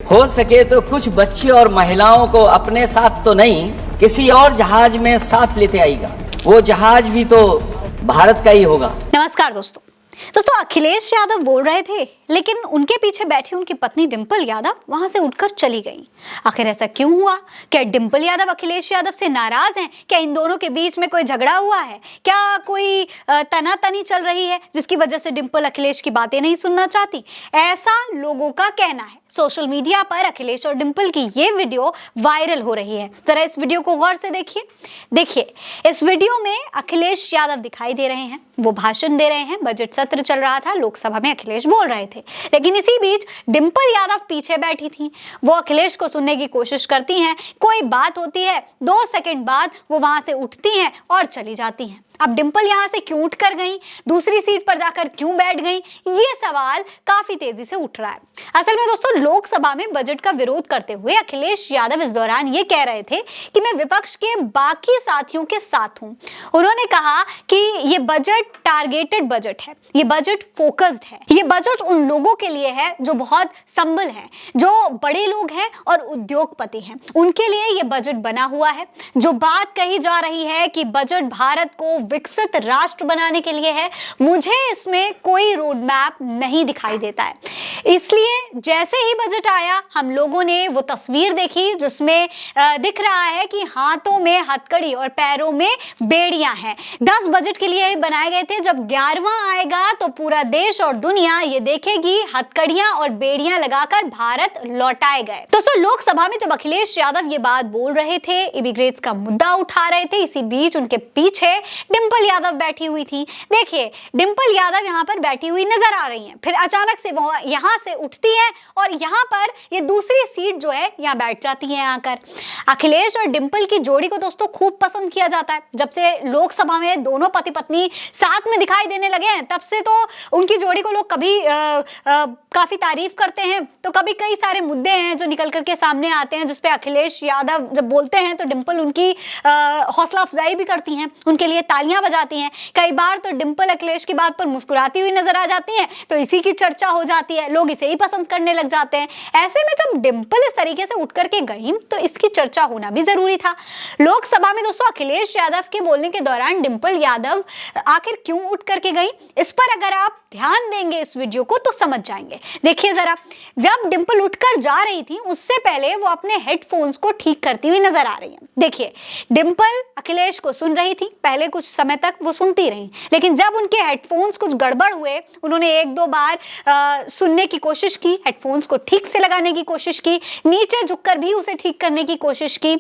हो सके तो कुछ बच्चे और महिलाओं को अपने साथ तो नहीं, किसी और जहाज में साथ लेते आएगा। वो जहाज भी तो भारत का ही होगा। नमस्कार दोस्तों। अखिलेश यादव बोल रहे थे, लेकिन उनके पीछे बैठी उनकी पत्नी डिंपल यादव वहां से उठकर चली गई। आखिर ऐसा क्यों हुआ? क्या डिंपल यादव अखिलेश यादव से नाराज हैं? क्या इन दोनों के बीच में कोई झगड़ा हुआ है? क्या कोई तनातनी चल रही है जिसकी वजह से डिंपल अखिलेश की बातें नहीं सुनना चाहती? ऐसा लोगों का कहना है। सोशल मीडिया पर अखिलेश और डिंपल की ये वीडियो वायरल हो रही है। जरा इस वीडियो को गौर से देखिए इस वीडियो में अखिलेश यादव दिखाई दे रहे हैं। वो भाषण दे रहे हैं। बजट सत्र चल रहा था, लोकसभा में अखिलेश बोल रहे थे, लेकिन इसी बीच डिंपल यादव पीछे बैठी थी। वो अखिलेश को सुनने की कोशिश करती हैं। कोई बात होती है, 2 सेकंड बाद वो वहां से उठती हैं और चली जाती हैं। अब डिंपल यहां से क्यों उठ कर गई, दूसरी सीट पर जाकर क्यों बैठ गई, ये सवाल काफी तेजी से उठ रहा है। असल में दोस्तों, लोकसभा में बजट का विरोध करते हुए अखिलेश यादव इस दौरान ये कह रहे थे कि मैं विपक्ष के बाकी साथियों के साथ हूं। उन्होंने कहा कि ये बजट टारगेटेड बजट है, ये बजट फोकस्ड है, ये बजट उन लोगों के लिए है जो बहुत संबल हैं, जो बड़े लोग हैं और उद्योगपति हैं, उनके लिए ये बजट बना हुआ है। जो बात कही जा रही है कि बजट भारत को विकसित राष्ट्र बनाने के लिए है, मुझे इसमें कोई रोड मैप नहीं दिखाई देता है। इसलिए जैसे ही बजट आया, हम लोगों ने वो तस्वीर देखी जिसमें दिख रहा है कि हाथों में हथकड़ी और पैरों में बेड़ियां हैं। 10 बजट के लिए बनाए गए थे। जब 11वां आएगा तो पूरा देश और दुनिया ये देखेगी हथकड़ियां और बेड़ियां लगाकर भारत लौटाए गए। दोस्तों, लोकसभा में जब अखिलेश यादव ये बात बोल रहे थे, इमिग्रेट्स का मुद्दा उठा रहे थे, इसी बीच उनके पीछे डिंपल यादव बैठी हुई थी। देखिए, डिंपल यादव यहाँ पर बैठी हुई नजर आ रही हैं। फिर अचानक से वो यहाँ से उठती हैं और यहाँ पर ये दूसरी सीट जो है यहाँ बैठ जाती है आकर। अखिलेश और डिंपल की जोड़ी को दोस्तों खूब पसंद किया जाता है। जब से लोकसभा में दोनों पति पत्नी साथ में दिखाई देने लगे हैं, तब से तो उनकी जोड़ी को लोग कभी काफी तारीफ करते हैं, तो कभी कई सारे मुद्दे हैं जो निकल करके सामने आते हैं, जिसपे अखिलेश यादव जब बोलते हैं तो डिंपल उनकी हौसला अफजाई भी करती हैं, उनके लिए तालियां बजाती हैं। कई बार तो डिंपल अखिलेश की बात पर मुस्कुराती हुई नजर आ जाती हैं, तो इसी की चर्चा हो जाती है, लोग इसे ही पसंद करने लग जाते हैं। ऐसे में जब डिंपल इस तरीके से उठ करके गई तो इसकी चर्चा होना भी जरूरी था। लोकसभा में दोस्तों अखिलेश यादव के बोलने के दौरान डिंपल यादव आखिर क्यों उठ करके गई, इस पर अगर आप ध्यान देंगे इस वीडियो को तो समझ जाएंगे। देखिए जरा, जब डिंपल उठकर जा रही थी उससे पहले वो अपने हेडफोन्स को ठीक करती हुई नजर आ रही है। देखिए, डिंपल अखिलेश को सुन रही थी, पहले कुछ समय तक वो सुनती रही, लेकिन जब उनके हेडफोन्स कुछ गड़बड़ हुए, उन्होंने 1-2 बार सुनने की कोशिश की, हेडफोन्स को ठीक से लगाने की कोशिश की, नीचे झुककर भी उसे ठीक करने की कोशिश की,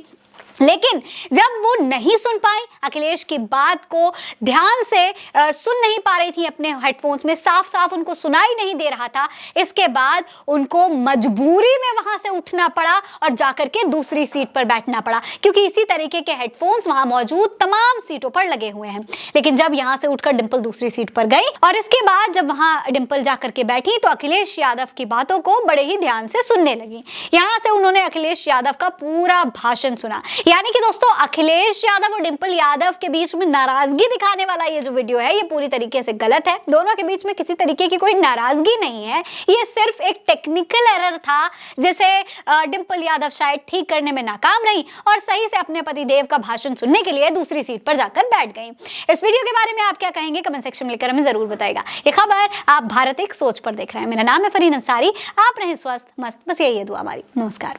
लेकिन जब वो नहीं सुन पाई, अखिलेश की बात को ध्यान से सुन नहीं पा रही थी, अपने हेडफोन्स में साफ साफ उनको सुनाई नहीं दे रहा था, इसके बाद उनको मजबूरी में वहां से उठना पड़ा और जाकर के दूसरी सीट पर बैठना पड़ा, क्योंकि इसी तरीके के हेडफोन्स वहां मौजूद तमाम सीटों पर लगे हुए हैं। लेकिन जब यहां से उठकर डिंपल दूसरी सीट पर गई और इसके बाद जब वहां डिंपल जाकर के बैठी तो अखिलेश यादव की बातों को बड़े ही ध्यान से सुनने लगी। यहां से उन्होंने अखिलेश यादव का पूरा भाषण सुना। यानी कि दोस्तों, अखिलेश यादव और डिंपल यादव के बीच में नाराजगी दिखाने वाला ये जो वीडियो है, ये पूरी तरीके से गलत है। दोनों के बीच में किसी तरीके की कोई नाराजगी नहीं है, ये सिर्फ एक टेक्निकल एरर था, जिसे डिंपल यादव शायद ठीक करने में नाकाम रही और सही से अपने पतिदेव का भाषण सुनने के लिए दूसरी सीट पर जाकर बैठ गई। इस वीडियो के बारे में आप क्या कहेंगे, कमेंट सेक्शन में लिखकर हमें जरूर बताएगा। ये खबर आप भारत एक सोच पर देख रहे हैं। मेरा नाम है फरीन अंसारी। आप रहें स्वस्थ मस्त, बस यही है दुआ हमारी। नमस्कार।